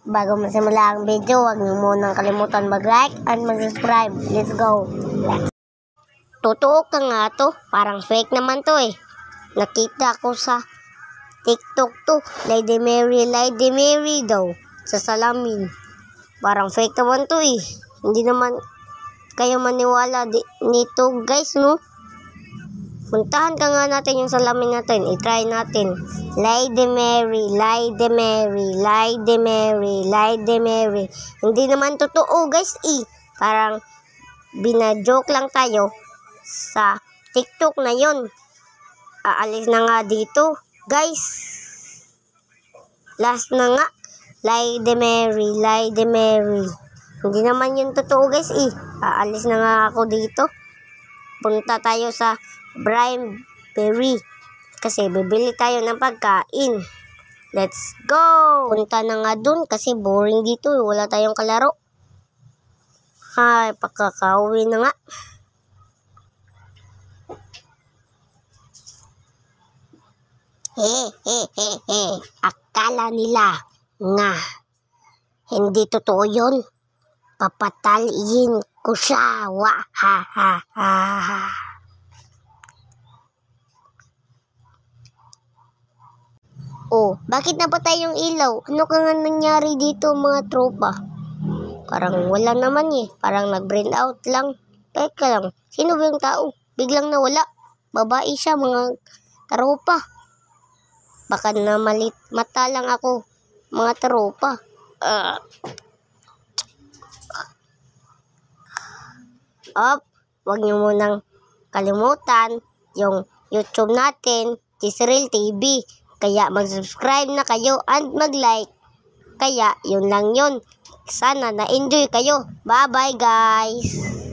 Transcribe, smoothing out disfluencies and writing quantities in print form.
Bago masimula ang video, huwag niyo munang kalimutan mag-like and mag-subscribe. Let's go! Totoo ka nga to, parang fake naman to eh. Nakita ko sa TikTok to, Lady Mary daw, sa salamin. Parang fake naman to eh. Hindi naman kayo maniwala nito guys, no? Puntahan ka nga natin yung salamin natin. I-try natin. Lady Mary. Hindi naman totoo guys eh. Parang binajoke lang tayo sa TikTok na yun. Aalis na nga dito guys. Last na nga. Lady Mary. Hindi naman yun totoo guys eh. Aalis na nga ako dito. Punta tayo sa Brineberry kasi bibili tayo ng pagkain. Let's go! Punta na nga dun kasi boring dito. Wala tayong kalaro. Ay, pakakauwi na nga. Akala nila nga hindi totoo yun. Papataliin ko siya. Bakit napatay yung ilaw? Ano ka nga nangyari dito mga tropa? Parang wala naman eh. Parang nag-brain out lang. Teka lang. Sino ba yung tao? Biglang nawala. Babae siya mga tropa. Baka na mata lang ako mga tropa. Huwag niyo munang kalimutan yung YouTube natin, Jezreel TV. Kaya mag-subscribe na kayo and mag-like. Kaya yun lang yun. Sana na-enjoy kayo. Bye-bye guys!